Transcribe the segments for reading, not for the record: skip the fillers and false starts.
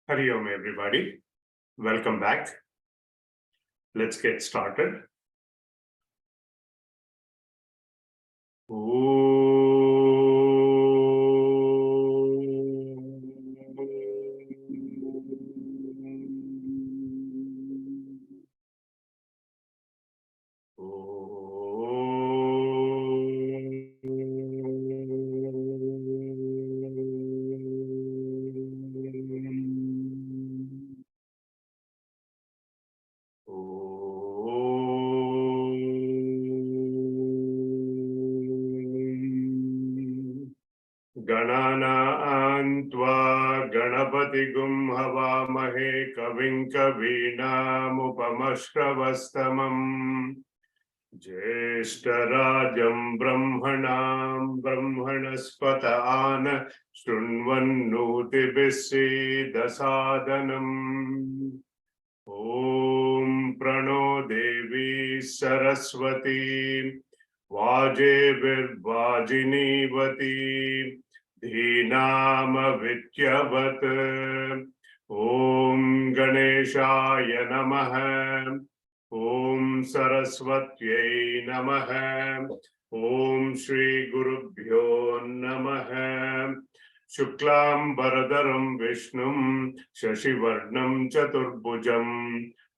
Hari Om, everybody. Welcome back. Let's get started. गणानां त्वा गणपतिगुं हवामहे कविं कवीनामुपमश्रवस्तमम् ज्येष्ठराजं ब्रह्मणां ब्रह्मणस्पत आन शृण्वन्नोतिभिः सीदसादनम् ॐ प्रणो देवी सरस्वती वाजेभिर्वाजिनीवती धीनामविद्यवत् ॐ गणेशाय नमः ॐ सरस्वत्यै नमः ॐ श्रीगुरुभ्यो नमः शुक्लांबरधरं विष्णुं शशिवर्णं चतुर्भुजं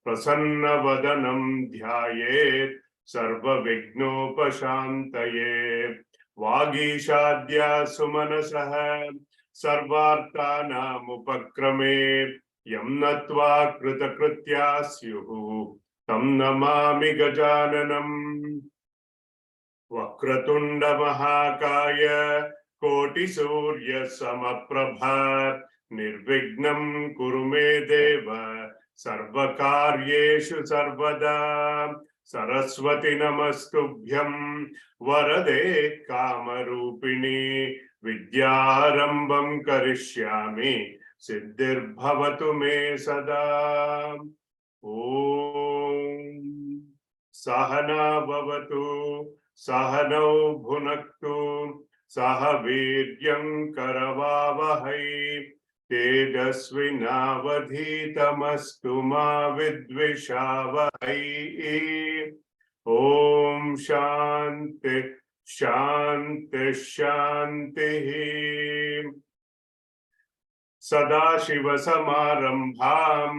प्रसन्नवदनं ध्यायेत् सर्वविघ्नोपशान्तये वागीशाद्या सुमनसः सर्वार्थानामुपक्रमे यं नत्वा कृतकृत्या स्युः तं नमामि गजाननम् वक्रतुंड महाकाय कोटिसूर्य समप्रभा निर्विघ्नं कुरु मे देव सर्वकार्येषु सर्वदा सरस्वती नमस्तुभ्यं वरदे कामरूपिणी विद्यारंभं करिष्यामि सिद्धिर्भवतु मे सदा ॐ सहना भवतु सहनौ भुनक्तु सह वीर्यं करवावहै तेजस्विनावधीतमस्तु मा विद्विषावहै ॐ शान्ति शान्ति शान्तिः सदाशिवसमारम्भां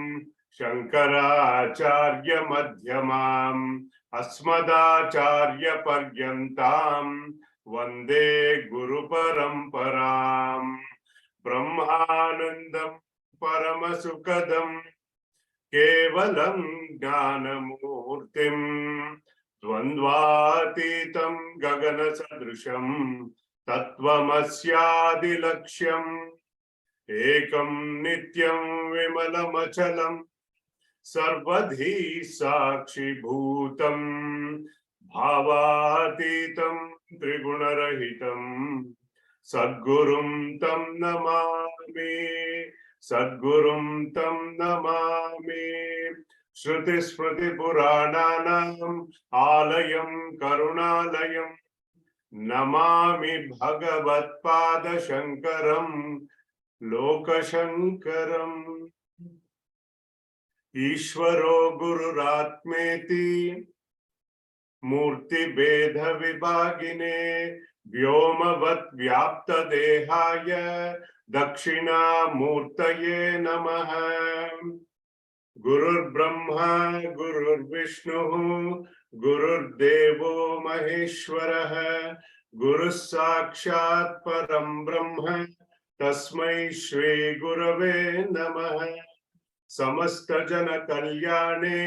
शङ्कराचार्यमध्यमाम् अस्मदाचार्यपर्यन्तां वन्दे गुरुपरम्पराम् ब्रह्मानन्दं परमसुखदं केवलं ज्ञानमूर्तिं द्वन्द्वातीतं गगनसदृशं तत्त्वमस्यादिलक्ष्यम् एकं नित्यं विमलमचलं सर्वधी साक्षिभूतं भावातीतं त्रिगुणरहितं सद्गुरुं तं नमामि सद्गुरुं तं नमामि श्रुतिस्मृतिपुराणानाम् आलयं करुणालयं नमामि भगवत्पादशङ्करं लोकशङ्करम् ईश्वरो गुरुरात्मेति मूर्तिभेदविभागिने व्योमवत् व्याप्तदेहाय दक्षिणामूर्तये नमः गुरुर्ब्रह्मा गुरुर्विष्णुः गुरुर्देवो महेश्वरः गुरुः साक्षात् परं ब्रह्म तस्मै श्री गुरवे नमः समस्त जन कल्याणे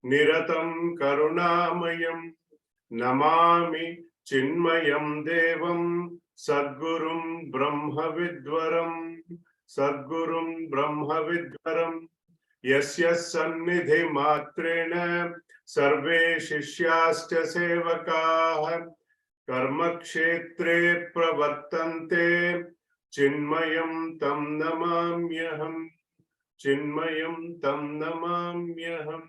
निरतं करुणामयं नमामि चिन्मयं देवं सद्गुरुं ब्रह्मविद्वरं यस्य सन्निधिमात्रेण सर्वे शिष्याश्च सेवकाः कर्मक्षेत्रे प्रवर्तन्ते चिन्मयं तं नमाम्यहम् चिन्मयं तं नमाम्यहम्।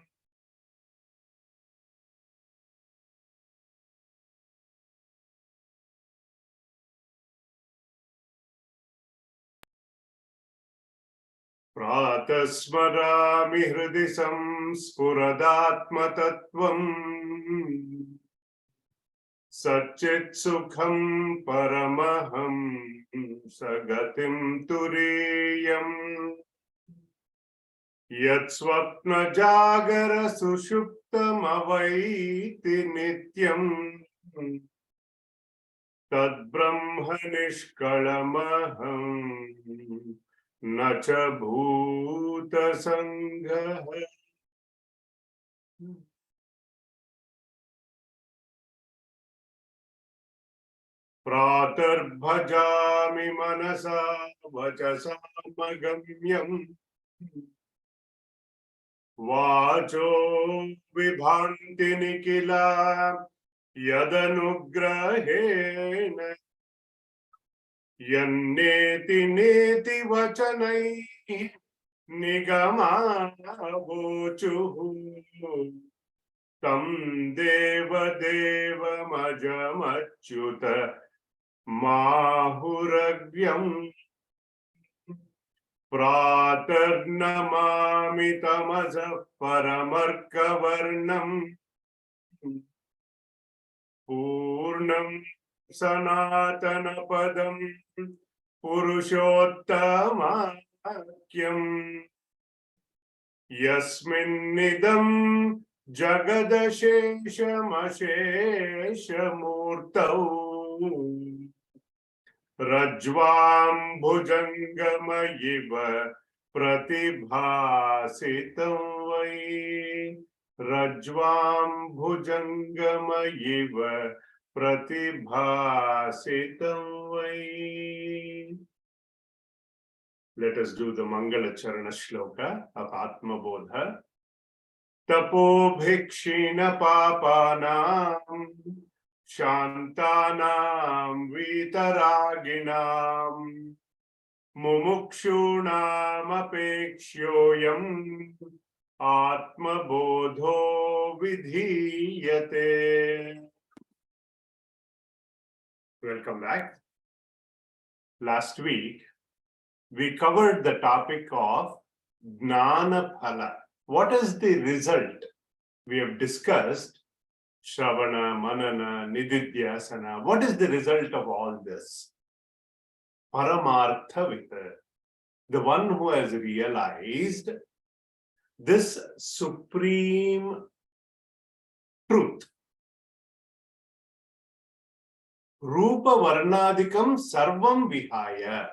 Pratasmarami hridi samspuradatmatattvam Satchit sukham paramaham sagatim turiyam Yat swapna jagara sushuptam avaiti nityam Tad brahma nishkalamaham nacha bhuta sangha. Pratar bhajami manasa vachasa magamyam vacho vibhanti nikila yadanugrahena yanneti neti vachanai nigama vochuhu tam deva deva majamachyuta mahuragyam pratarnamami tamasa paramarkavarnam purnam sanatana padam purushottamākyam yasminnidam jagadasheshamasheshamurtau rajvam bhujangamayiva pratibhasitam vai rajvam bhujangamayiva pratibhasitam vai. Let us do the Mangala Charana Shloka of Atma Bodha. Tapo bhikshina papanam shantanam vitaraginam mumukshunam apekshoyam Atma Bodho vidhiyate. Welcome back. Last week, we covered the topic of Gnana Phala. What is the result? We have discussed Shravana, Manana, Nididhyasana. What is the result of all this? Paramartha Vita. The one who has realized this supreme truth. Rupa Varnadikam Sarvam Vihaya.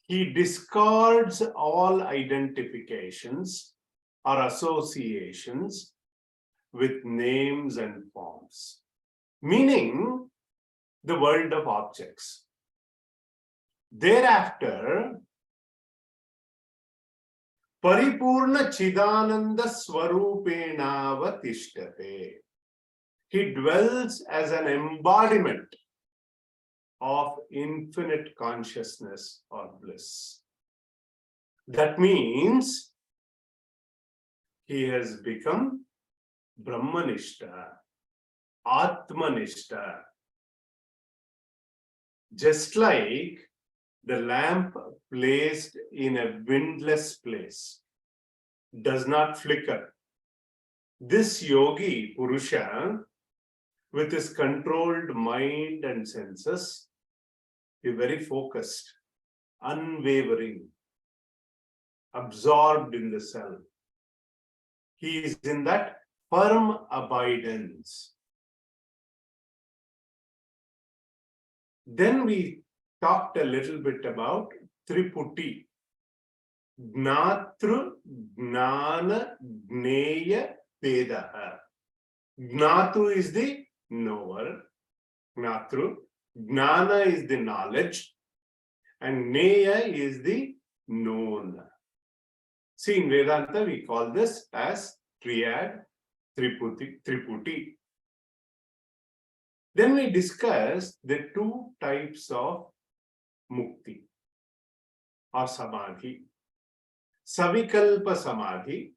He discards all identifications or associations with names and forms, meaning the world of objects. Thereafter, Paripurna Chidananda Swarupena Vatishtate. He dwells as an embodiment of infinite consciousness or bliss. That means he has become Brahmanishta, Atmanishta. Just like the lamp placed in a windless place does not flicker. This yogi, Purusha, with his controlled mind and senses, is very focused, unwavering, absorbed in the self. He is in that firm abidance. Then we talked a little bit about Triputi. Gnatru, Gnana, Gneya, Vedaha. Gnatu is the knower, Gnatru. Gnana is the knowledge, and Gneya is the known. See, in Vedanta, we call this as triad, Triputi. Then we discussed the two types of mukti or samadhi. Savikalpa samadhi.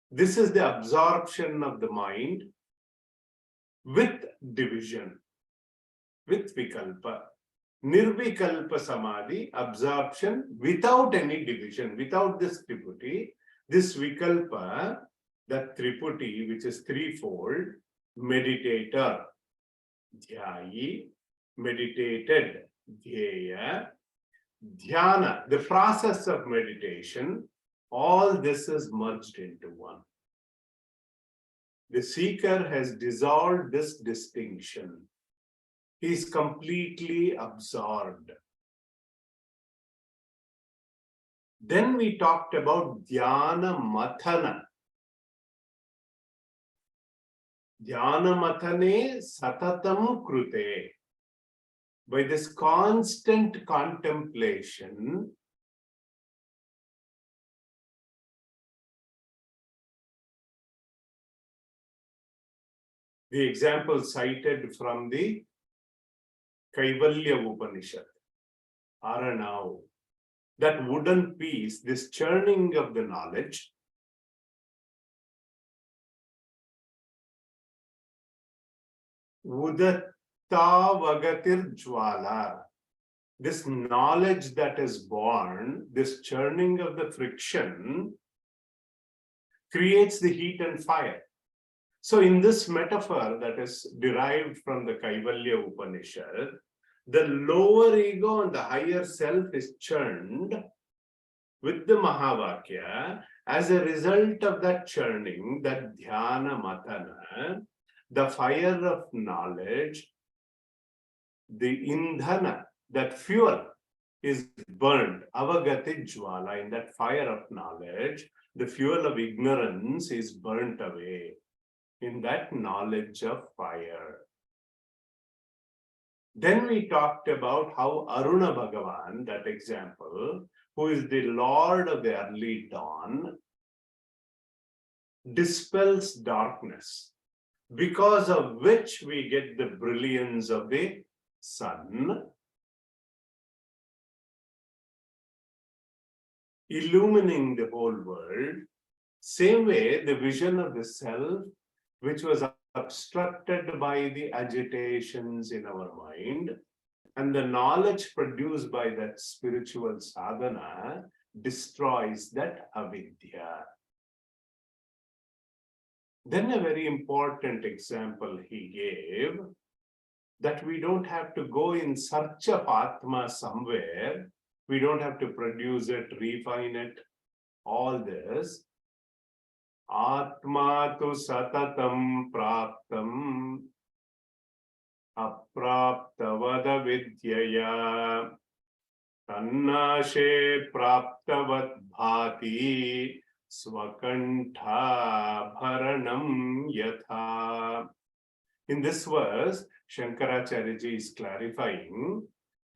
This is the absorption of the mind with division, with vikalpa. Nirvikalpa Samadhi, absorption without any division, without this Triputi. This Vikalpa, that Triputi, which is threefold, meditator, Dhyayi, meditated, Dhyeya, Dhyana, the process of meditation, all this is merged into one. The seeker has dissolved this distinction. He is completely absorbed. Then we talked about Dhyana Mathana. Dhyana Mathane Satatam Krute. By this constant contemplation, the example cited from the Kaivalya Upanishad, Aranau, that wooden piece, this churning of the knowledge, Udatta Vagatir Jwala, this knowledge that is born, this churning of the friction, creates the heat and fire. So in this metaphor that is derived from the Kaivalya Upanishad, the lower ego and the higher self is churned with the Mahavakya. As a result of that churning, that Dhyana Matana, the fire of knowledge, the Indhana, that fuel is burned, Avagati Jwala, in that fire of knowledge, the fuel of ignorance is burnt away in that knowledge of fire. Then we talked about how Aruna Bhagavan, that example, who is the Lord of the early dawn, dispels darkness, because of which we get the brilliance of the sun, illumining the whole world. Same way, the vision of the self, which was obstructed by the agitations in our mind, and the knowledge produced by that spiritual sadhana destroys that avidya. Then a very important example he gave, that we don't have to go in search of Atma somewhere. We don't have to produce it, refine it, all this. Atma tu satatam praptam apraptavada vidyaya tannashe praptavat bhati swakantha bharanam yatha. In this verse, Shankaracharya ji is clarifying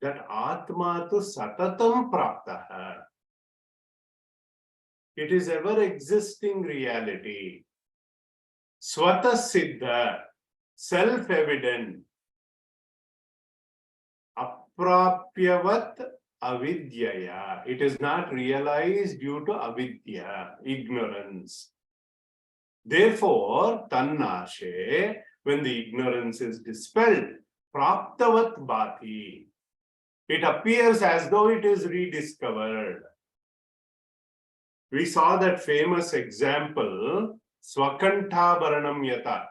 that Atma tu satatam praptaha. It is ever existing reality. Swata siddha, self-evident. Aprapyavat avidyaya. It is not realized due to avidya, ignorance. Therefore, tannashe, when the ignorance is dispelled, praptavat bhati. It appears as though it is rediscovered. We saw that famous example, Swakantha Bharanam Yata.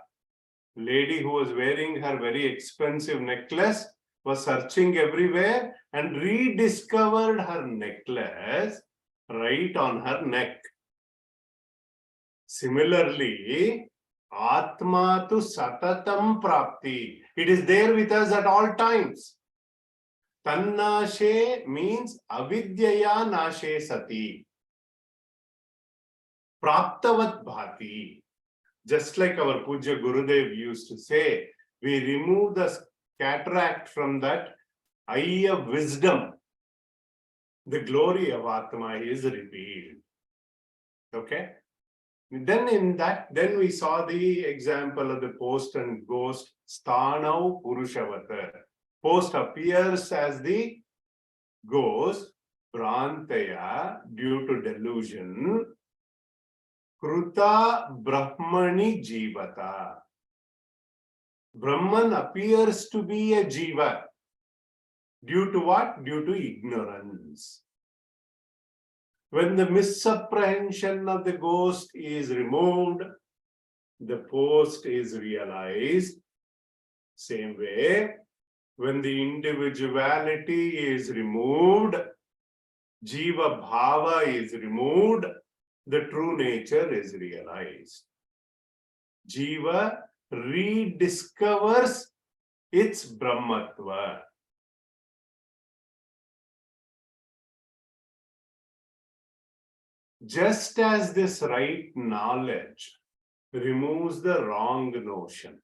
Lady who was wearing her very expensive necklace was searching everywhere and rediscovered her necklace right on her neck. Similarly, Atma tu satatam prapti. It is there with us at all times. Tannashe means avidyaya nashe sati. Praptavat bhati. Just like our Puja Gurudev used to say, we remove the cataract from that eye of wisdom. The glory of Atma is revealed. Okay? Then we saw the example of the post and ghost, Sthanau Purushavata. Post appears as the ghost, Prantaya, due to delusion. Kruta Brahmani Jivata. Brahman appears to be a Jiva. Due to what? Due to ignorance. When the misapprehension of the ghost is removed, the post is realized. Same way, when the individuality is removed, Jiva Bhava is removed, the true nature is realized. Jiva rediscovers its Brahmatva. Just as this right knowledge removes the wrong notion,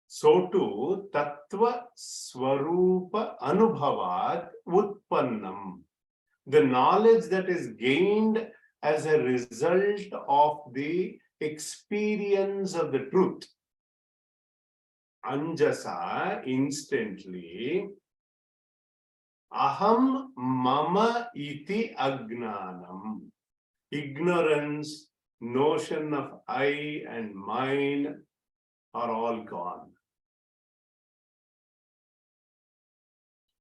so too Tattva Swarupa Anubhavat Utpannam. The knowledge that is gained as a result of the experience of the truth. Anjasa, instantly, Aham Mama Iti Agnanam. Ignorance, notion of I and mine are all gone.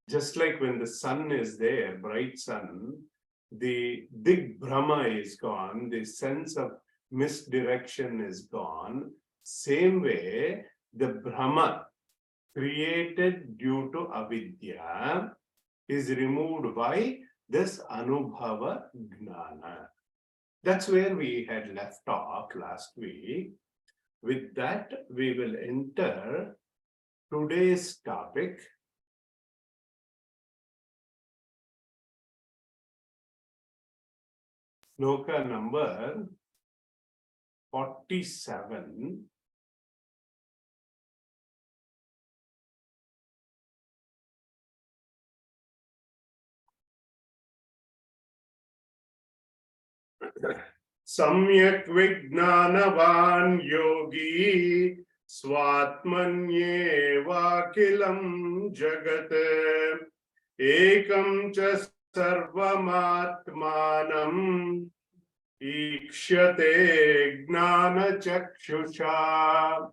Just like when the sun is there, bright sun, the Dig Brahma is gone, the sense of misdirection is gone. Same way, the Brahma created due to avidya is removed by this Anubhava Gnana. That's where we had left off last week. With that, we will enter today's topic. Sloka number 47. Samyak Vijnanavan Yogi Swatmanyeva Kilam Jagat Ekam Cha Sarvamatmanam Ikshate Gnana Chakshusha.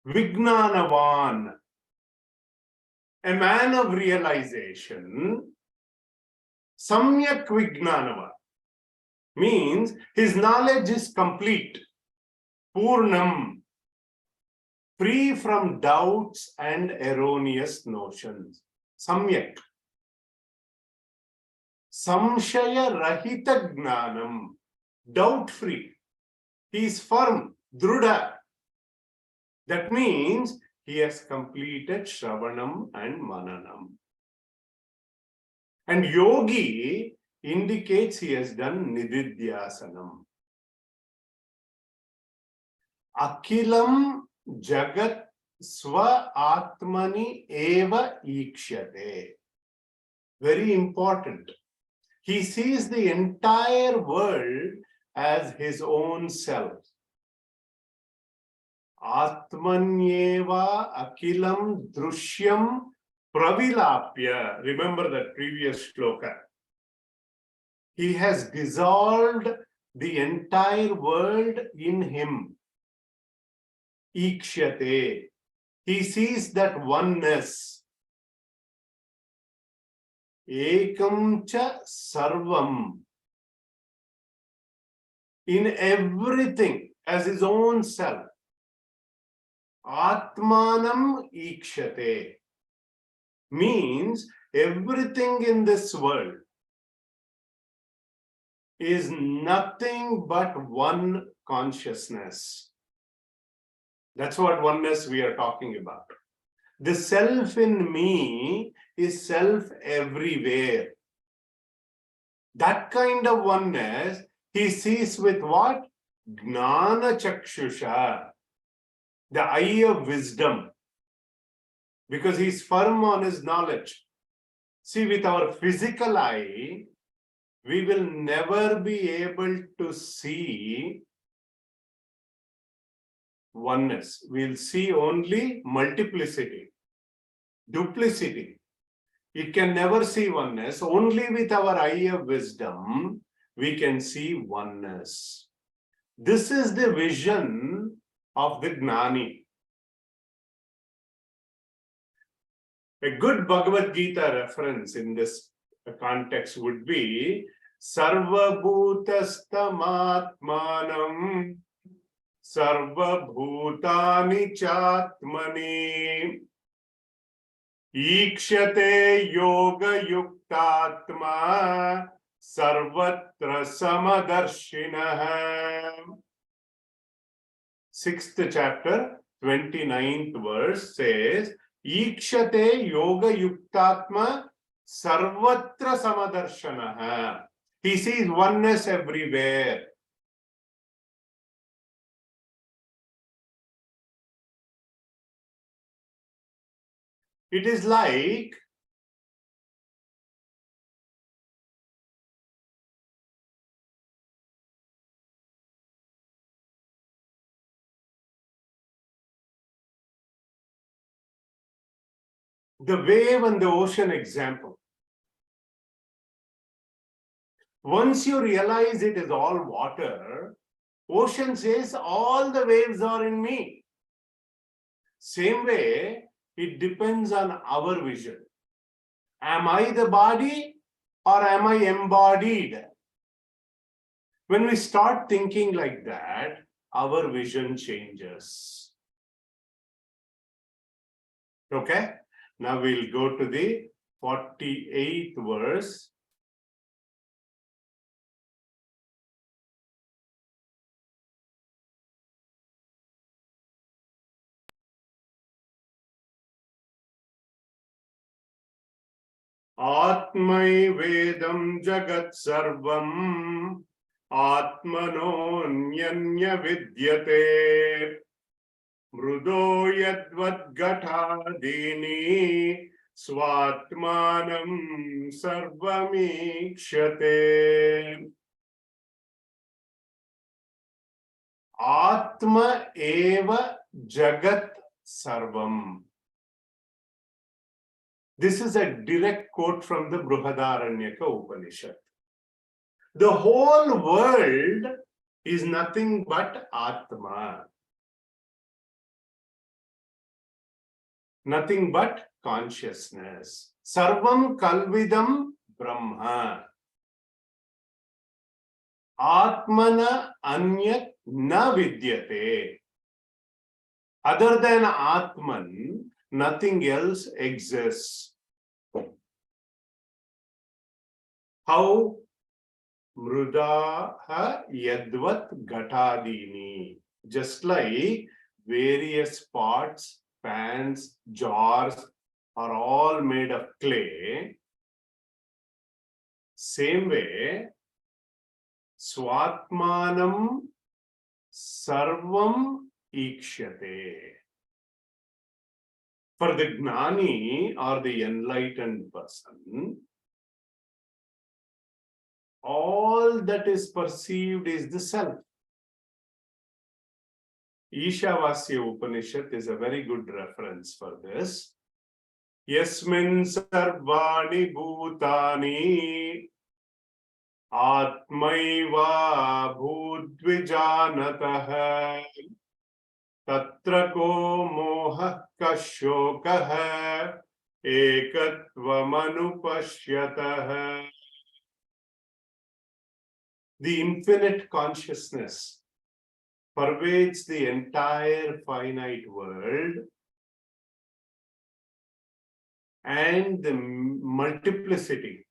Vijnanavan, a man of realization. Samyak Vijnanavan means his knowledge is complete, Purnam, free from doubts and erroneous notions. Samyak. Samshaya Rahita Gnanam, doubt free. He is firm, Druda. That means he has completed Shravanam and Mananam. And Yogi indicates he has done Nididhyasanam. Akilam Jagat Swa Atmani Eva Ikshyate. Very important. He sees the entire world as his own self. Atmanyeva Akilam Drushyam Pravilapya. Remember that previous shloka. He has dissolved the entire world in him. Ikshyate. He sees that oneness. Ekam cha sarvam. In everything as his own self. Atmanam ikshate means everything in this world is nothing but one consciousness. That's what oneness we are talking about. The self in me is self everywhere. That kind of oneness he sees with what? Gnana Chakshusha. The eye of wisdom, because he's firm on his knowledge. See, with our physical eye, we will never be able to see oneness. We'll see only multiplicity, duplicity. It can never see oneness. Only with our eye of wisdom we can see oneness. This is the vision of the Gnani. A good Bhagavad Gita reference in this context would be Sarvabhutastamatmanam Sarvabhutani Chatmani Ikshate Yoga Yuktatma Sarvatra Samadarshinaha. 6th chapter, 29th verse says, Ikshate Yoga Yuktatma Sarvatra Samadarshanaha. He sees oneness everywhere. It is like the wave and the ocean example. Once you realize it is all water, ocean says all the waves are in me. Same way, it depends on our vision. Am I the body or am I embodied? When we start thinking like that, our vision changes. Okay? Now we'll go to the 48th verse. Atmai Vedam Jagat Sarvam Atmano Nyanya Vidyate Mrudo Yadvat Gatadini Swatmanam Sarvamikshate. Atma Eva Jagat Sarvam. This is a direct quote from the Brihadaranyaka Upanishad. The whole world is nothing but Atma. Nothing but consciousness. Sarvam Kalvidam Brahma. Atmana Anyat Na Vidyate. Other than Atman, nothing else exists. How? Mrudaha Yadvat Gatadini. Just like various pots, pans, jars are all made of clay, same way, Swatmanam Sarvam Ikshate. For the Gnani or the enlightened person, all that is perceived is the self. Ishavasya Upanishad is a very good reference for this. Yasmin sarvani bhutani atmaiva bhudvijanatah tatra ko moha kashokah ekatvamanupashyatah. The infinite consciousness pervades the entire finite world, and the multiplicity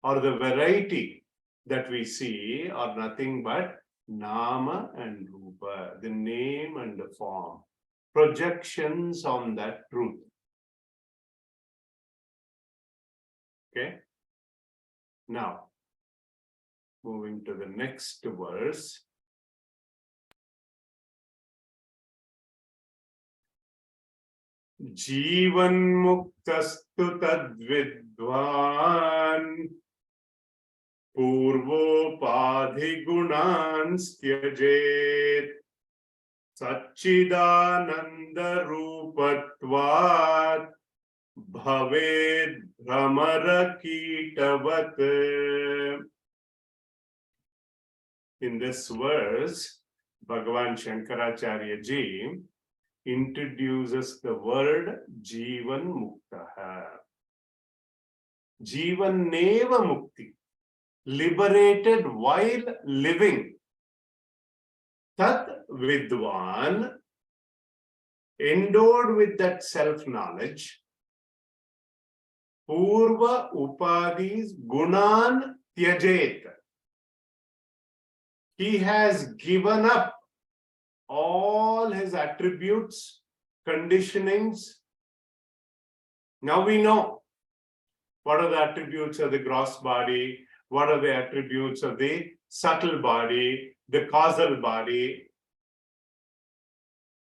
or the variety that we see are nothing but Nama and Rupa, the name and the form, projections on that truth. Okay? Now, moving to the next verse. Jivan muktastu tadvidvan purvopadhi gunans tyajet Satchidananda rupatvat bhaved brahmara kitavat. In this verse, Bhagavan Shankaracharya ji introduces the word Jivan Muktaha. Jivan Neva Mukti. Liberated while living. Tat Vidwan, endowed with that self-knowledge, Purva Upadis Gunan Tyajet. He has given up all his attributes, conditionings. Now we know what are the attributes of the gross body, what are the attributes of the subtle body, the causal body.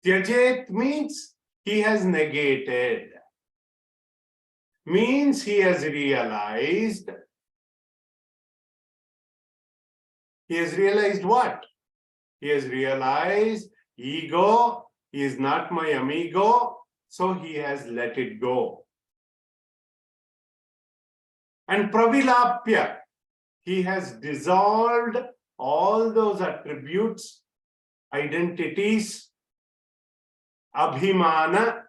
Tyajet means he has negated, means he has realized. He has realized what? He has realized ego is not my amigo, so he has let it go. And pravilapya, he has dissolved all those attributes, identities, abhimana.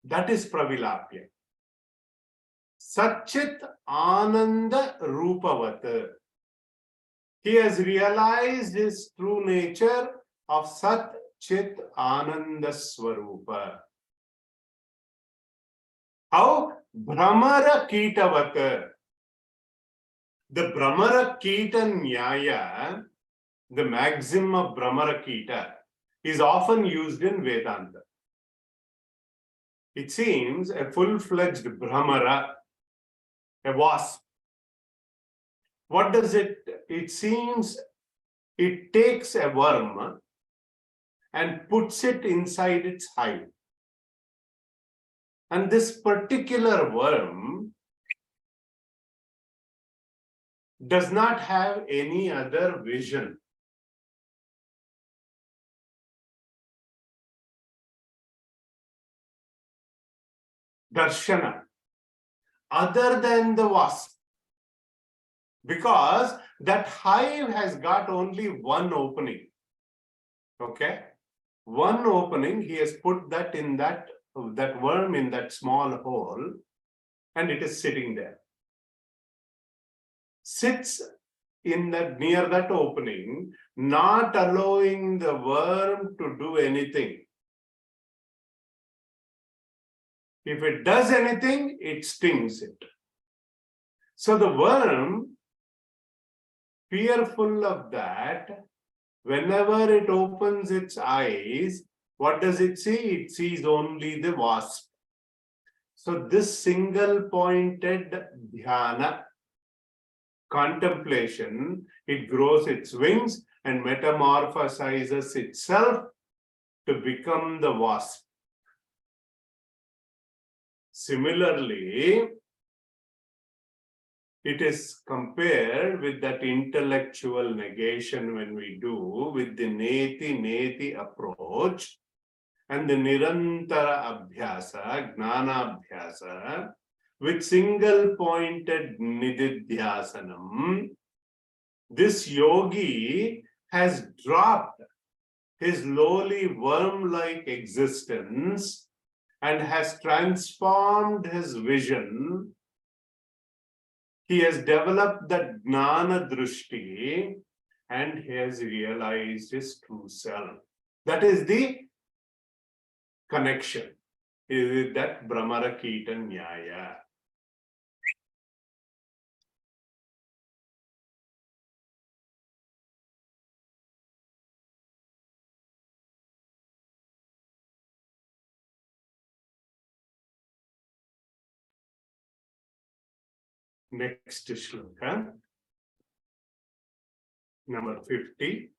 That is pravilapya. Satchit ananda rupavat. He has realized his true nature of Sat Chit Ananda Swarupa. How? Brahmara Kitavat. The Brahmara Kita Nyaya, the maxim of Brahmara Kita, is often used in Vedanta. It seems a full-fledged Brahmara, a wasp. What does it? It seems it takes a worm and puts it inside its hive. And this particular worm does not have any other vision. Darshana, other than the wasp. Because that hive has got only one opening. Okay? One opening, he has put that in that worm in that small hole, and it is sitting there. Sits in that near that opening, not allowing the worm to do anything. If it does anything, it stings it. So the worm, fearful of that, whenever it opens its eyes, what does it see? It sees only the wasp. So this single-pointed dhyana, contemplation, it grows its wings and metamorphosizes itself to become the wasp. Similarly, it is compared with that intellectual negation when we do with the neti approach and the nirantara abhyasa, gnana abhyasa, with single-pointed nididhyasanam. This yogi has dropped his lowly worm-like existence and has transformed his vision. He has developed that gnana drushti and he has realized his true self. That is the connection. Is that Brahmara Kita Nyaya. Next shloka, number 50.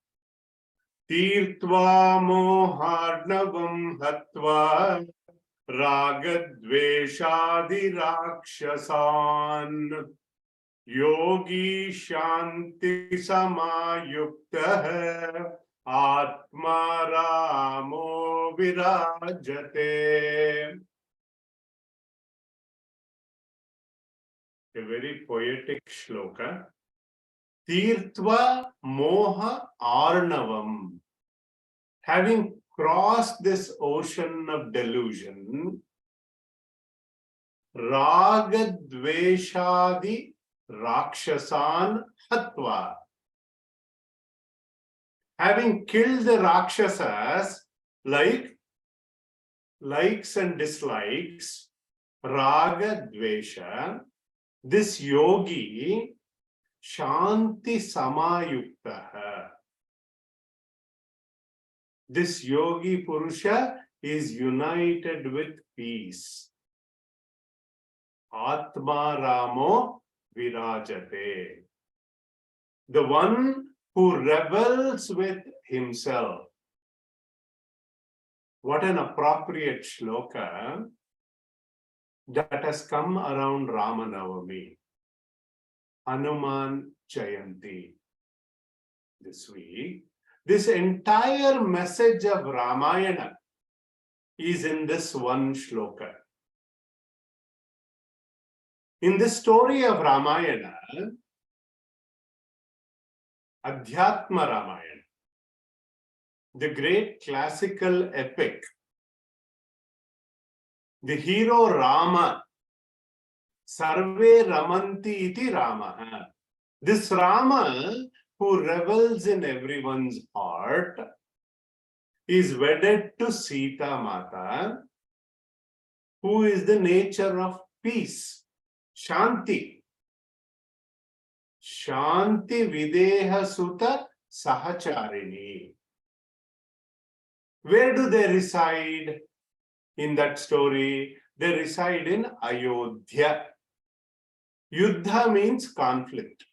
Tirtva moharnavam hatva ragadveshadi rakshasan yogi shanti samayukta atma ramo virajate. A very poetic shloka. Tirtva Moha Arnavam. Having crossed this ocean of delusion, Raga Dveshadi Rakshasan Hatva. Having killed the Rakshasas, like likes and dislikes, Raga Dvesha, this yogi, Shanti Samayuktaha. This yogi Purusha is united with peace. Atma Ramo Virajate. The one who rebels with himself. What an appropriate shloka that has come around Ramanavami, Hanuman Jayanti this week. This entire message of Ramayana is in this one shloka. In this story of Ramayana, Adhyatma Ramayana, the great classical epic, the hero Rama, Sarve Ramanti iti Rama. This Rama, who revels in everyone's heart, is wedded to Sita Mata, who is the nature of peace, Shanti. Shanti Videha Sutta Sahacharini. Where do they reside in that story? They reside in Ayodhya. Yuddha means conflict.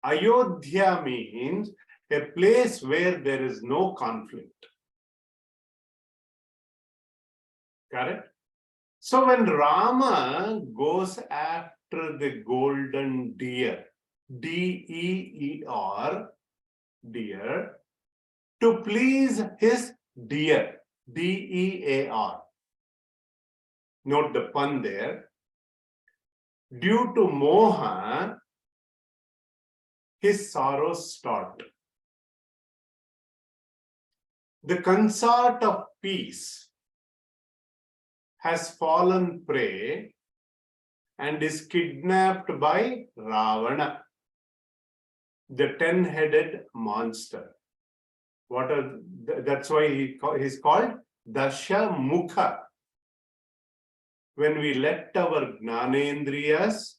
Ayodhya means a place where there is no conflict. Correct? So when Rama goes after the golden deer, D-E-E-R, deer, to please his deer, D-E-A-R. Note the pun there. Due to moha, his sorrows start. The consort of peace has fallen prey and is kidnapped by Ravana, the 10-headed monster. That's why he's called Dasha Mukha. When we let our Gnanendriyas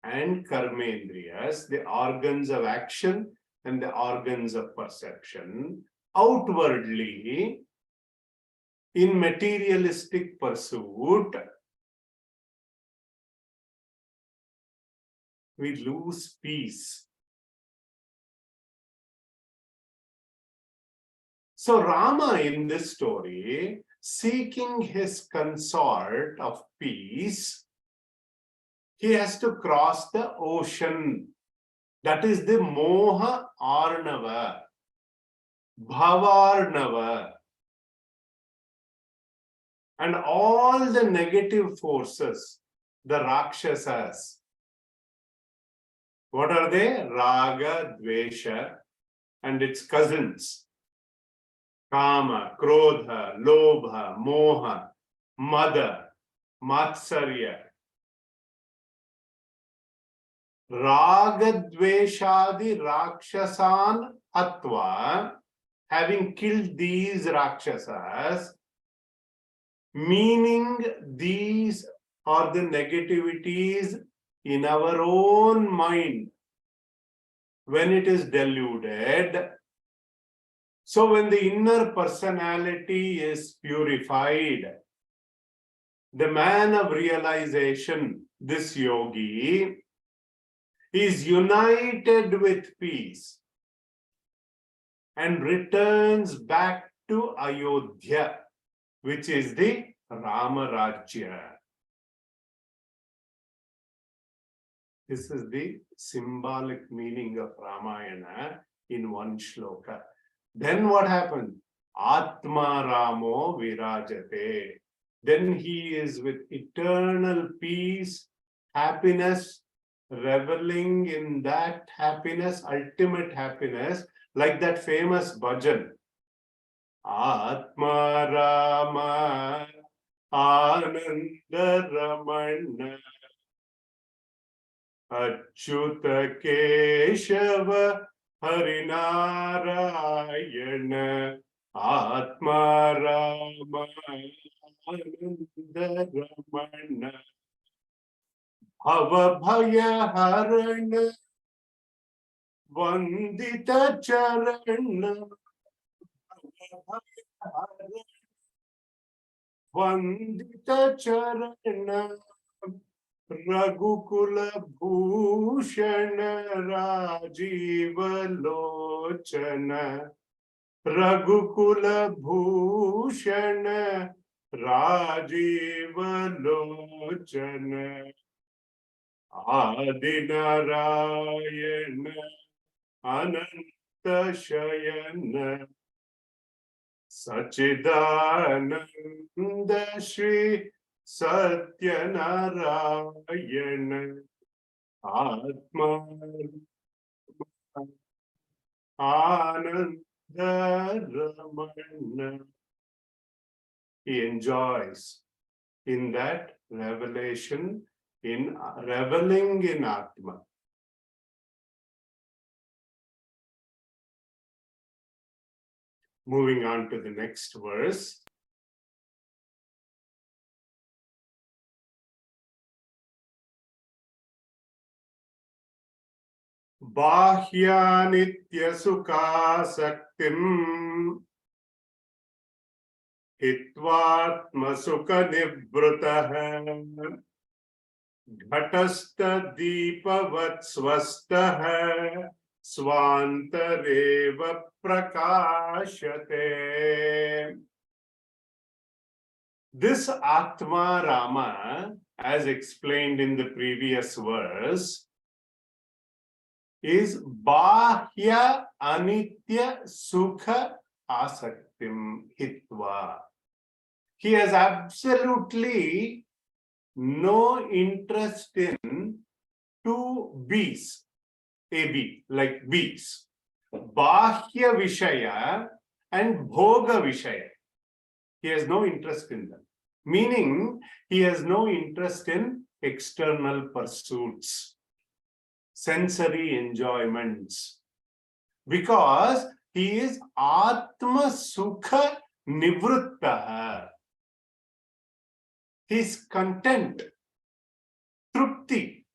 and Karmendriyas, the organs of action and the organs of perception, outwardly in materialistic pursuit, we lose peace. So Rama in this story, seeking his consort of peace, he has to cross the ocean. That is the Moha Arnava, Bhavarnava. And all the negative forces, the Rakshasas. What are they? Raga, Dvesha, and its cousins. Kama, Krodha, Lobha, Moha, Mada, Matsarya. Ragadveshadi Rakshasan Hatva, having killed these Rakshasas, meaning these are the negativities in our own mind when it is deluded. So when the inner personality is purified, the man of realization, this yogi, is united with peace and returns back to Ayodhya, which is the Rama Rajya. This is the symbolic meaning of Ramayana in one shloka. Then what happened? Atma Ramo Virajate. Then he is with eternal peace, happiness, reveling in that happiness, ultimate happiness, like that famous bhajan. Atma Rama Ananda Ramana Achyuta Keshava Harinarayana Atma Rama Ananda Ramana Bhaya Harana Vandita Charana Vandita Charana Raghukula Bhushana Rajiva Lochana Raghukula Bhushana Rajiva Lochana Adinarayana Ananta Shayana Sachidananda Shri Satyanarayana Atma Ananda Ramana. He enjoys in that revelation, in reveling in Atma. Moving on to the next verse. Bahya nitya sukha saktim hitvatma sukha nivrutah ghatastha deepavat swastah svantareva prakashate. This Atma Rama, as explained in the previous verse, is Bahya Anitya Sukha Asaktim Hitva. He has absolutely no interest in two B's, AB, like B's, Bahya Vishaya and Bhoga Vishaya. He has no interest in them. Meaning, he has no interest in external pursuits, sensory enjoyments, because he is Atma Sukha Nivruttaha. He is content, trupti,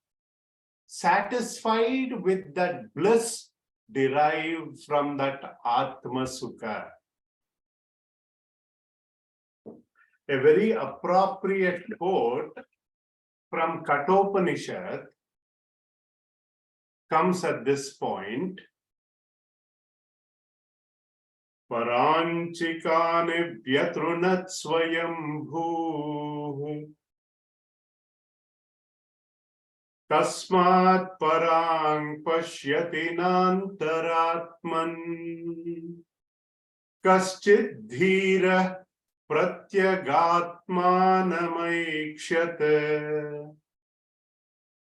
satisfied with that bliss derived from that Atma Sukha. A very appropriate quote from Kathopanishad comes at this point. Paranchikane vyatrunat swayambhu tasmat parang pashyati nantaratman kaschid dhira pratyagatmanamaikshat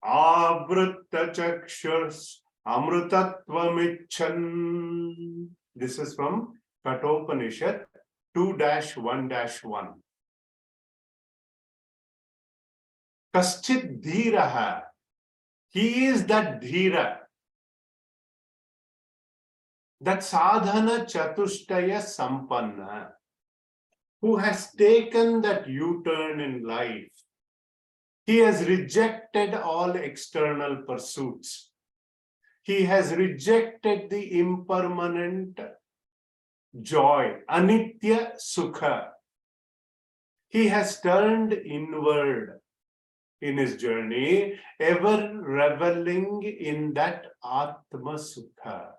avritta chakshus amrutatvamichan. This is from Kathopanishad 2-1-1. Kaschid dhiraha. He is that dhira, that sadhana chatushtaya sampanna, who has taken that U-turn in life. He has rejected all external pursuits. He has rejected the impermanent joy, anitya sukha. He has turned inward in his journey, ever reveling in that Atma Sukha.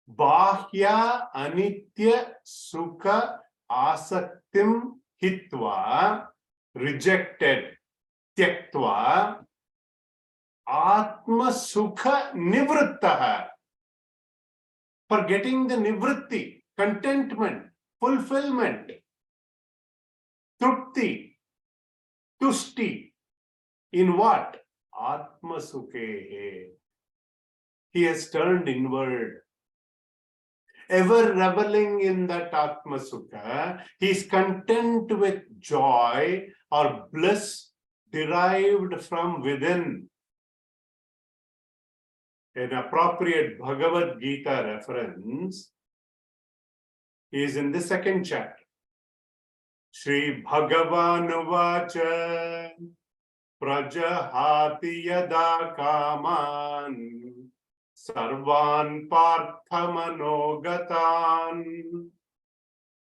Bahya Anitya Sukha Asaktim Hitva, rejected, Tyaktva, Atma Sukha Nivruttaha, forgetting the Nivritti, contentment, fulfillment, Trupti, Tusti, in what? Atma Sukhehe. He has turned inward. Ever reveling in that Atma Sukha, he is content with joy or bliss derived from within. An appropriate Bhagavad Gita reference is in the second chapter. Shri Bhagavan Vacha Prajahati Yada Kaman Sarvan Parthamanogatan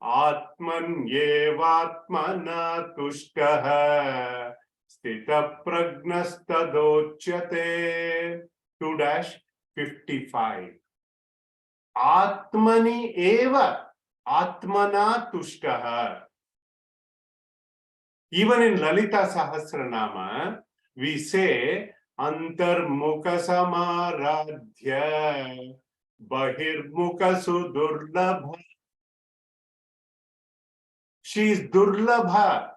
Atman Yevatmana Tushtaha Stita Pragnastadochyate 2-55. Atmani eva Atmana Tushtaha. Even in Lalita Sahasranama, we say Antarmukha Samaradhya Bahirmukha Sudurlabha. She is Durlabha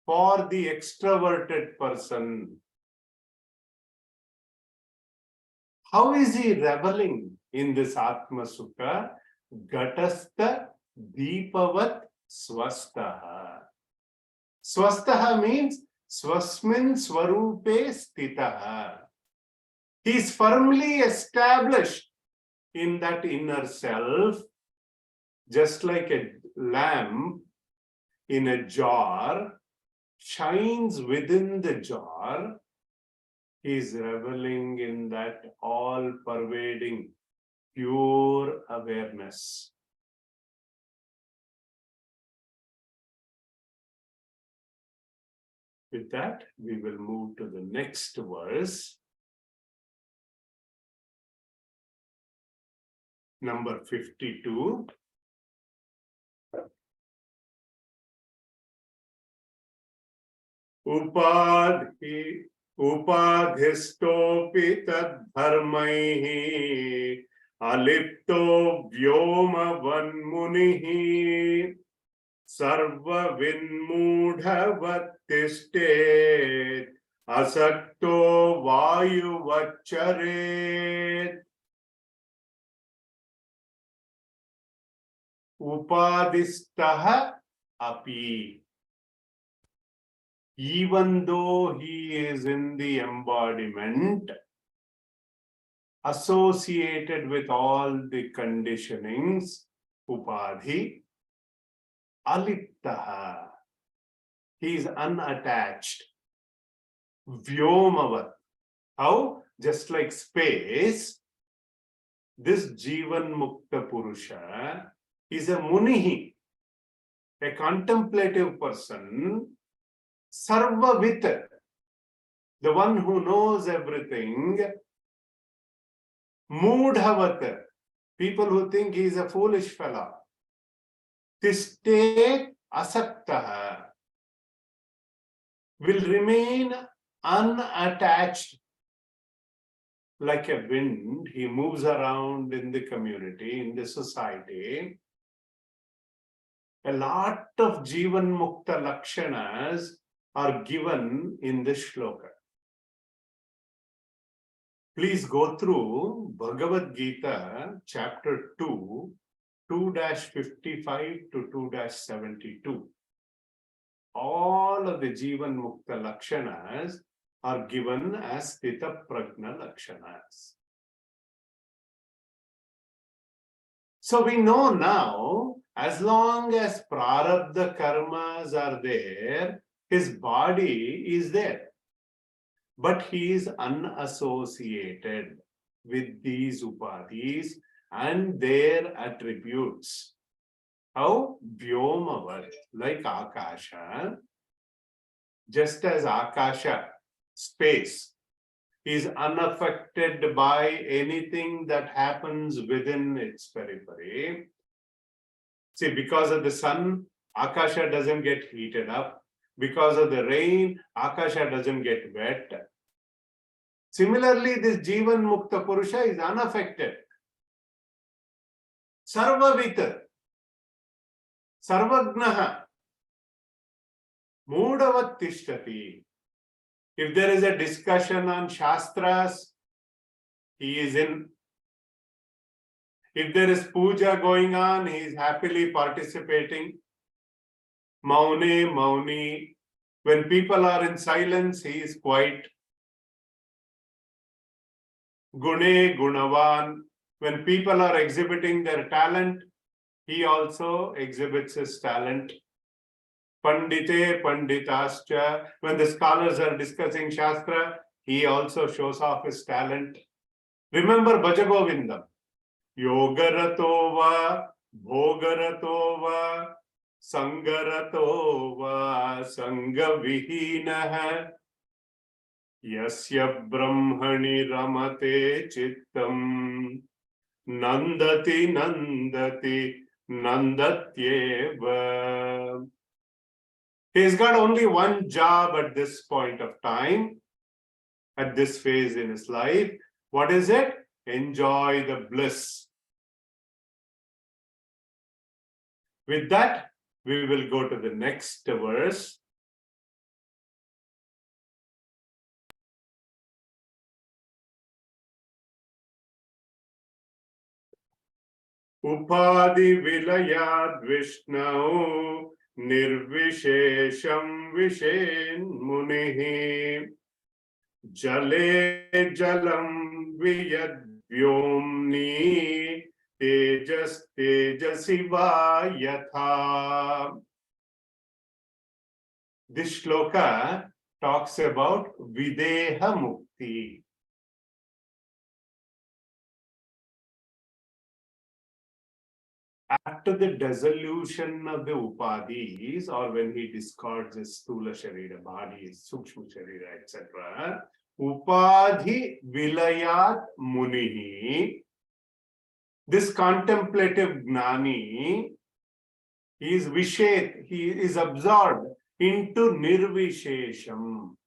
for the extroverted person. How is he reveling in this Atma Sukha? Gatastha Deepavat Swastaha. Swastaha means Swasmin Swarupe Stitaha. He is firmly established in that inner self, just like a lamp in a jar shines within the jar. He is reveling in that all-pervading, pure awareness. With that, we will move to the next verse, number 52. Upadhistopi tadharmaihi alipto vyoma vanmunihi sarva vinmudhavattistet asakto vayuvaccharet. Upadhistaha api. Even though he is in the embodiment, associated with all the conditionings, upadhi, aliptaha, he is unattached. Vyomavat. How? Just like space, this Jivan Mukta Purusha is a munihi, a contemplative person, Sarvavit, the one who knows everything, Mudhavat, people who think he is a foolish fellow, Tiste Asaktaha, will remain unattached. Like a wind, he moves around in the community, in the society. A lot of Jivan Mukta Lakshanas are given in this shloka. Please go through Bhagavad Gita, chapter 2, 2-55 to 2-72. All of the Jivan Mukta Lakshanas are given as Stita Prajna Lakshanas. So we know now, as long as Prarabdha karmas are there, his body is there. But he is unassociated with these upadhis and their attributes. How? Vyomavat, like Akasha. Just as Akasha, space, is unaffected by anything that happens within its periphery. See, because of the sun, Akasha doesn't get heated up. Because of the rain, Akasha doesn't get wet. Similarly, this Jivan Mukta Purusha is unaffected. Sarvavit, Sarvagnaha, Mudavat Tishtati. If there is a discussion on Shastras, he is in. If there is puja going on, he is happily participating. Maune, Mauni. When people are in silence, he is quiet. Gune, Gunavan. When people are exhibiting their talent, he also exhibits his talent. Pandite, Panditascha. When the scholars are discussing Shastra, he also shows off his talent. Remember Bhajagovindam. Yogaratova, Bhogaratova, Sangaratova, Sangavihinaha, Yasya Brahmani Ramate Chittam, Nandati, Nandati, Nandatyeva. He's got only one job at this point of time, at this phase in his life. What is it? Enjoy the bliss. With that, we will go to the next verse. Upadhi vilayad Vishnau nirvishesham vishen munihi jale jalam viyad vyomni tejas tejasiva yatha. This shloka talks about videha mukti. After the dissolution of the upadhis, or when he discards his sthula sharira, body, sukshma sharira, etc., upadhi vilayat munihi. This contemplative gnani is vishet, he is absorbed into nirvishesham,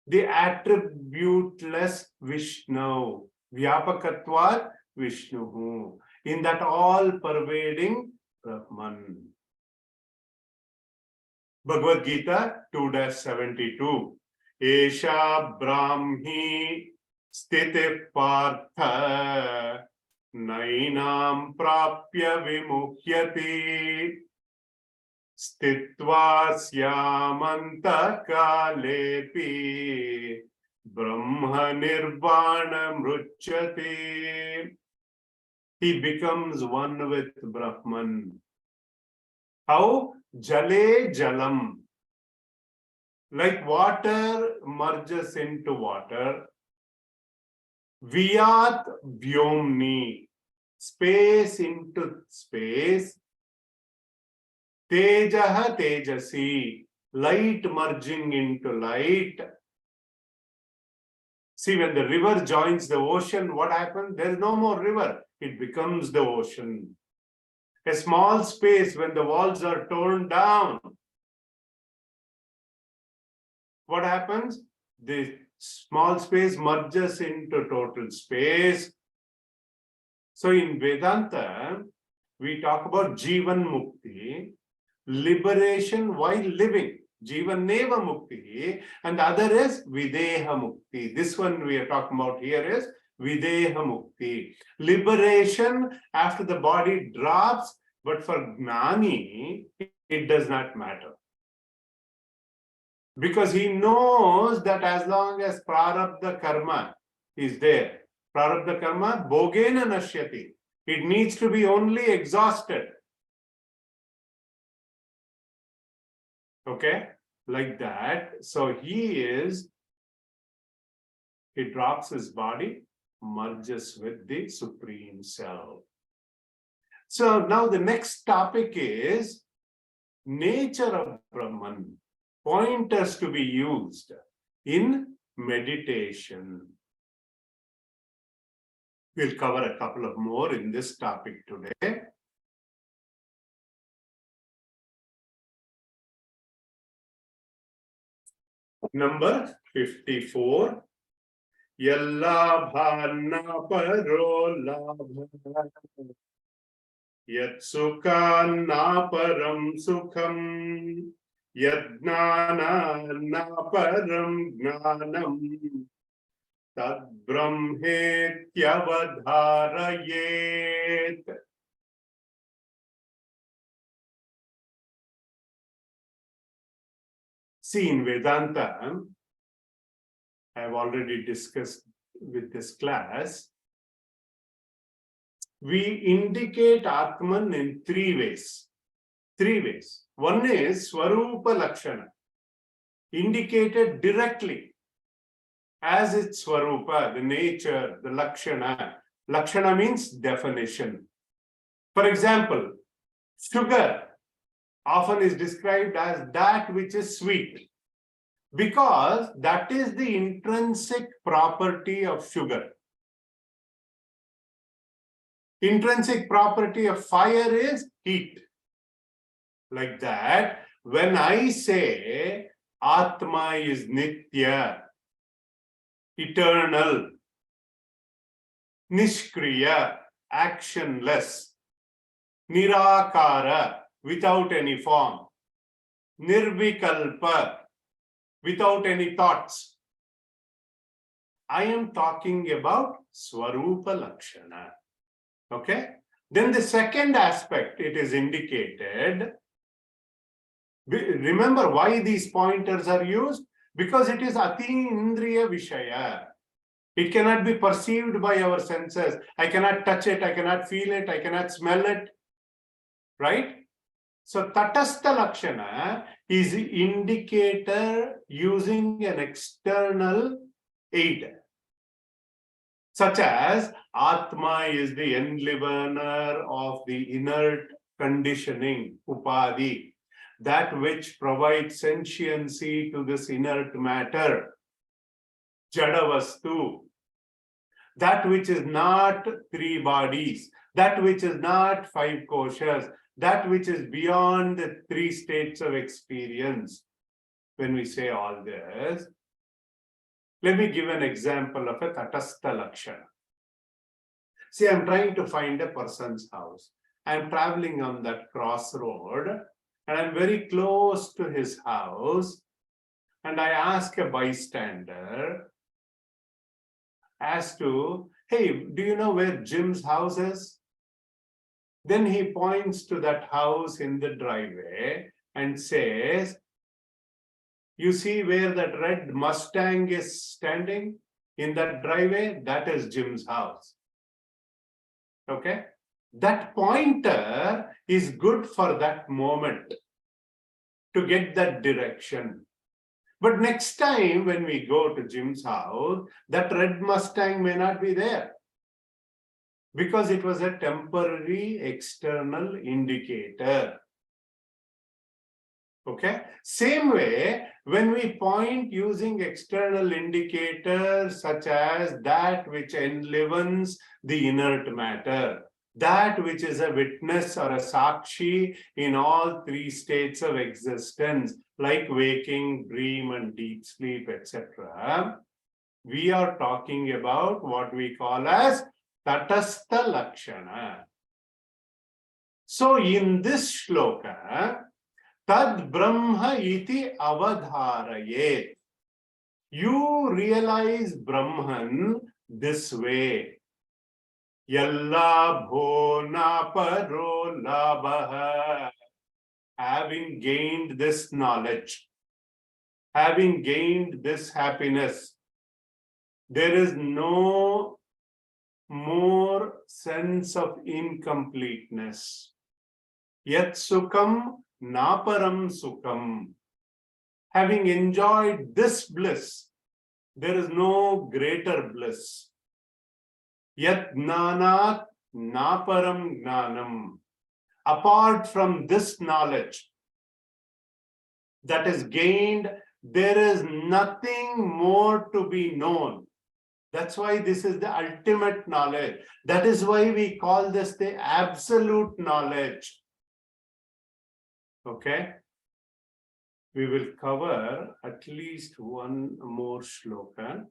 the attributeless Vishnu, vyapakatvat Vishnu, in that all-pervading Brahman. Bhagavad Gita 2-72. Esha Brahmi Stite Partha Nainam Prapya Vimuhyati Stitva Syamanta Kalepi Brahma Nirvana Mruchati. He becomes one with Brahman. How? Jale jalam. Like water merges into water. Vyat vyomni. Space into space. Tejaha tejasi. Light merging into light. See, when the river joins the ocean, what happens? There is no more river. It becomes the ocean. A small space, when the walls are torn down, what happens? The small space merges into total space. So in Vedanta, we talk about Jivan Mukti, liberation while living. Jivan Neva Mukti, and the other is Videha Mukti. This one we are talking about here is Videha Mukti. Liberation after the body drops, but for Gnani, it does not matter. Because he knows that as long as Prarabdha Karma is there, Prarabdha Karma, Bhogena Nashyati, it needs to be only exhausted. Okay, like that. So he drops his body, merges with the Supreme Self. So now the next topic is nature of Brahman, pointers to be used in meditation. We'll cover a couple of more in this topic today. Number 54. Yalla bhanna paro labha yat sukhanna param sukham Yajnana naparam gnanam tad brahmetyavadharayet. See, in Vedanta, I have already discussed with this class, we indicate Atman in three ways. One is Swarupa Lakshana, indicated directly as its Swarupa, the nature, the Lakshana. Lakshana means definition. For example, sugar often is described as that which is sweet, because that is the intrinsic property of sugar. Intrinsic property of fire is heat. Like that, when I say Atma is Nitya, eternal, Nishkriya, actionless, Nirakara, without any form, Nirvikalpa, without any thoughts, I am talking about Swarupa Lakshana. Okay? Then the second aspect it is indicated. Remember why these pointers are used? Because it is Ati Indriya Vishaya. It cannot be perceived by our senses. I cannot touch it, I cannot feel it, I cannot smell it. Right? So Tatastha Lakshana is the indicator using an external aid, such as Atma is the enlivener of the inert conditioning, Upadhi, that which provides sentiency to this inert matter, Jadavastu, that which is not three bodies, that which is not five koshas, that which is beyond the three states of experience. When we say all this, let me give an example of a Tatastha Lakshana. See, I'm trying to find a person's house. I'm traveling on that crossroad and I'm very close to his house. And I ask a bystander as to, hey, do you know where Jim's house is? Then he points to that house in the driveway and says, you see where that red Mustang is standing in that driveway? That is Jim's house. Okay? That pointer is good for that moment to get that direction. But next time when we go to Jim's house, that red Mustang may not be there, because it was a temporary external indicator. Okay? Same way, when we point using external indicators such as that which enlivens the inert matter, that which is a witness or a sakshi in all three states of existence, like waking, dream, and deep sleep, etc., we are talking about what we call as Tatastha Lakshana. So in this shloka, Tad Brahma iti avadharayet. You realize Brahman this way. Yallabho naparo labha. Having gained this knowledge, having gained this happiness, there is no more sense of incompleteness. Yat sukham naparam sukham. Having enjoyed this bliss, there is no greater bliss. Yat gnanat naparam gnanam. Apart from this knowledge that is gained, there is nothing more to be known. That's why this is the ultimate knowledge. That is why we call this the absolute knowledge. Okay? We will cover at least one more shloka.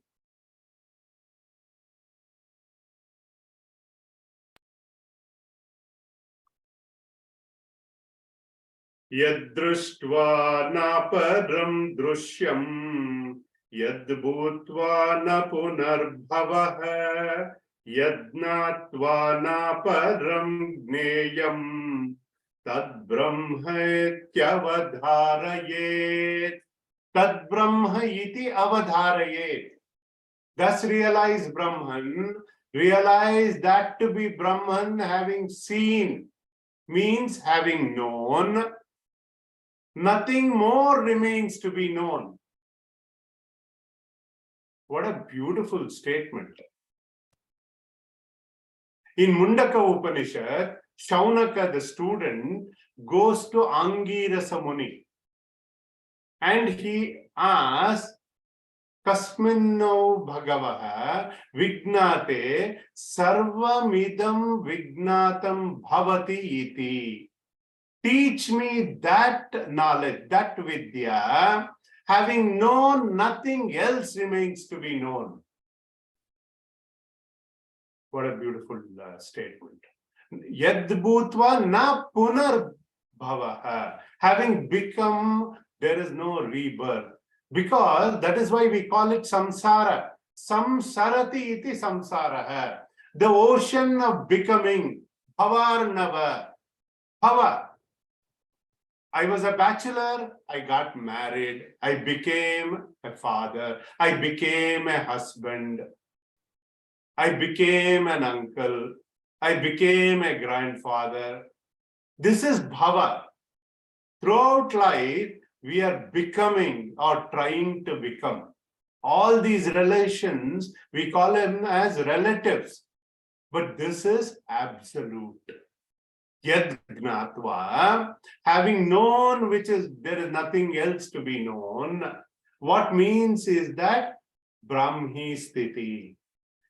Yadruštva na param drushyam, yad bhutva na punarbhavah, yadnatva na param gneyam, tad brahma ityavadharayet. Tad brahma iti avadharayet. Thus realize Brahman, realize that to be Brahman, having seen, means having known. Nothing more remains to be known. What a beautiful statement. In Mundaka Upanishad, Shaunaka, the student, goes to Angirasa Muni and he asks, Kasminno Bhagavaha Vignate Sarvamidam Vignatam Bhavati iti. Teach me that knowledge, that vidya, having known, nothing else remains to be known. What a beautiful statement. Yad bhutva na punar bhavaha. Having become, there is no rebirth. Because that is why we call it samsara. Samsarati iti samsaraha. The ocean of becoming. Bhavarnava. Bhava. I was a bachelor, I got married, I became a father, I became a husband, I became an uncle, I became a grandfather. This is bhava. Throughout life, we are becoming or trying to become. All these relations, we call them as relatives. But this is absolute. Yad gnatva, having known which is, there is nothing else to be known. What means is that Brahmi sthiti,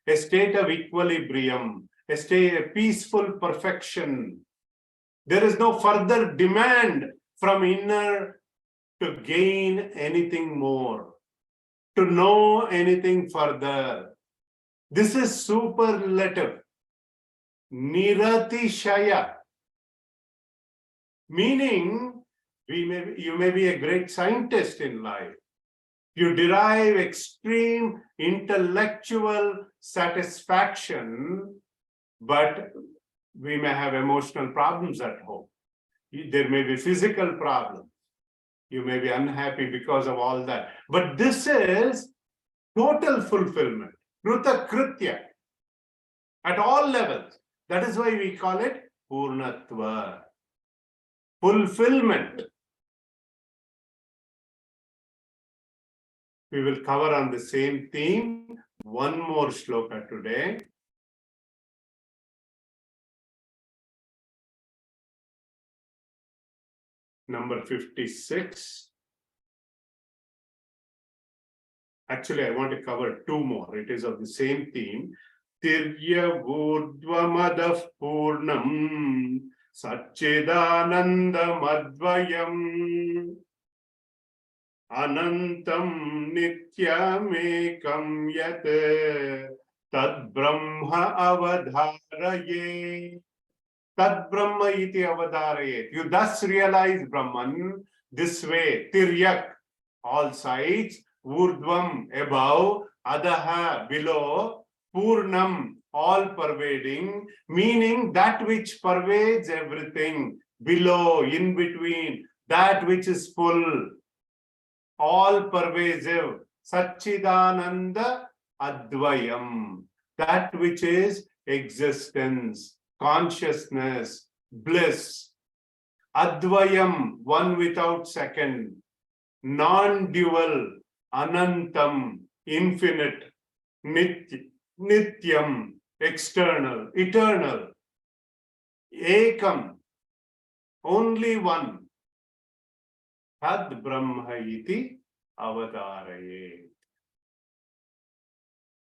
a state of equilibrium, a state of peaceful perfection. There is no further demand from inner to gain anything more, to know anything further. This is superlative. Niratishaya. Meaning, you may be a great scientist in life. You derive extreme intellectual satisfaction, but we may have emotional problems at home. There may be physical problems. You may be unhappy because of all that. But this is total fulfillment, kruta kritya, at all levels. That is why we call it purnatva, fulfillment. We will cover on the same theme one more shloka today. Number 56. Actually, I want to cover two more. It is of the same theme. Tirya Vurdvamadah Purnam Satchidananda Madvayam Anantam Nityamekam Yat Tad Brahma Avadharaye. Tad Brahma iti avadharayet. You thus realize Brahman this way. Tiryak, all sides. Urdvam, above. Adaha, below. Purnam, all pervading. Meaning that which pervades everything. Below, in between. That which is full. All pervasive. Satchidananda Advayam. That which is existence, consciousness, bliss. Advayam, one without second. Non-dual, anantam, infinite. Nityam, external, eternal. Ekam, only one. Tad Brahma iti avadharaye.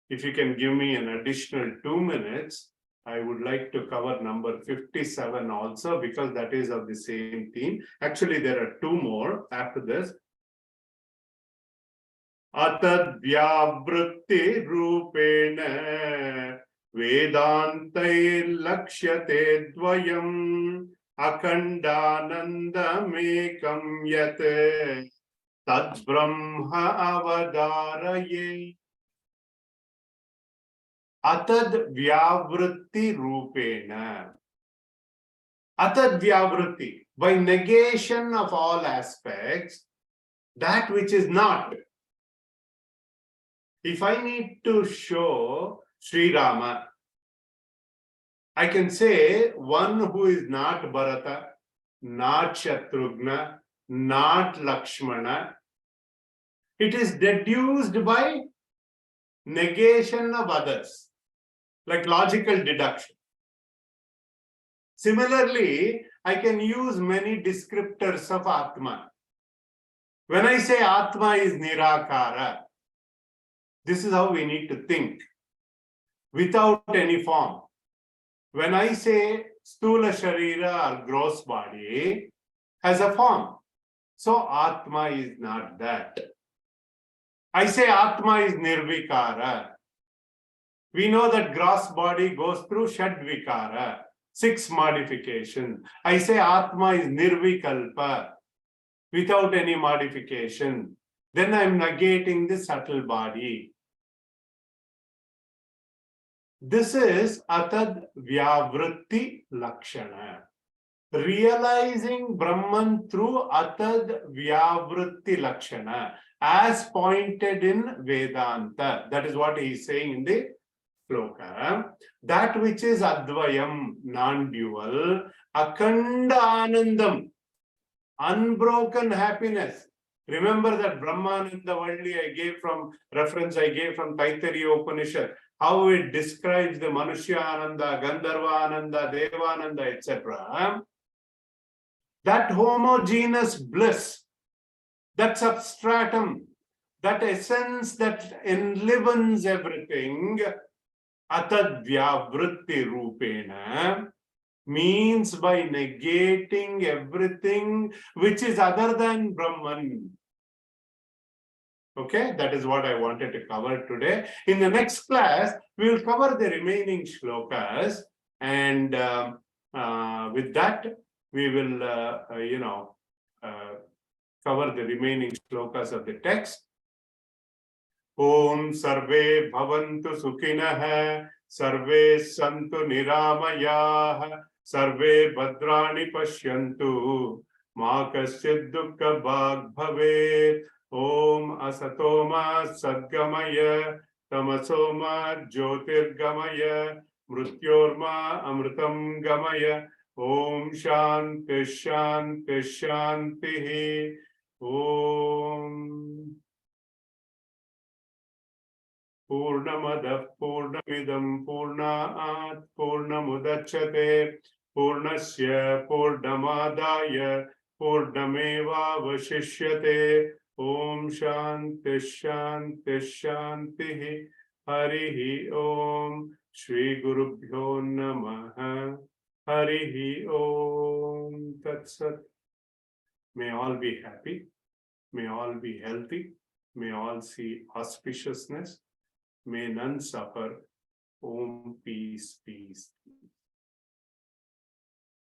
If you can give me an additional 2 minutes, I would like to cover number 57 also, because that is of the same theme. Actually, there are two more after this. Atad vyavrutti rupena vedante lakshyate dvayam akhandanandamekam yat tad brahma avadaraye atad vyavritti rupena. Atad vyavritti, by negation of all aspects, that which is not. If I need to show Sri Rama, I can say one who is not Bharata, not Shatrughna, not Lakshmana. It is deduced by negation of others, like logical deduction. Similarly, I can use many descriptors of Atma. When I say Atma is Nirakara, this is how we need to think, without any form. When I say Stula Sharira or gross body has a form, so Atma is not that. I say Atma is Nirvikara. We know that gross body goes through Shadvikara, 6 modifications. I say Atma is Nirvikalpa, without any modification. Then I'm negating the subtle body. This is Atad Vyavritti Lakshana. Realizing Brahman through Atad Vyavritti Lakshana, as pointed in Vedanta. That is what he is saying in the sloka. That which is Advayam, non-dual, Akhanda Anandam, unbroken happiness. Remember that Brahmananda only I gave from Taittiriya Upanishad, how it describes the Manushya Ananda, Gandharva Ananda, Devananda, etc. That homogeneous bliss, that substratum, that essence that enlivens everything, Atad Vyavritti Rupena, means by negating everything which is other than Brahman. Okay, that is what I wanted to cover today. In the next class, we will cover the remaining shlokas, and with that, we will, cover the remaining shlokas of the text. Om Sarve Bhavantu Sukhinah, Sarve Santu Niramayah, Sarve Bhadrani Pashyantu, Ma Kasyid Dukkha Bhag Bhavet. Om Asatoma Sadgamaya, Tamasoma Jyotirgamaya, Mrityorma Amritam Gamaya. Om Shanti Shanti Shanti. Om Purnamadah Purnamidam Purnaat Purnamudachyate Purnasya Purnamadaya Purnameva Vashishyate. Om Shanti Shanti Shanti. Harihi Om. Shri Gurubhyo Namaha. Harihi Om. Tat Sat. May all be happy. May all be healthy. May all see auspiciousness. May none suffer. Om, peace, peace.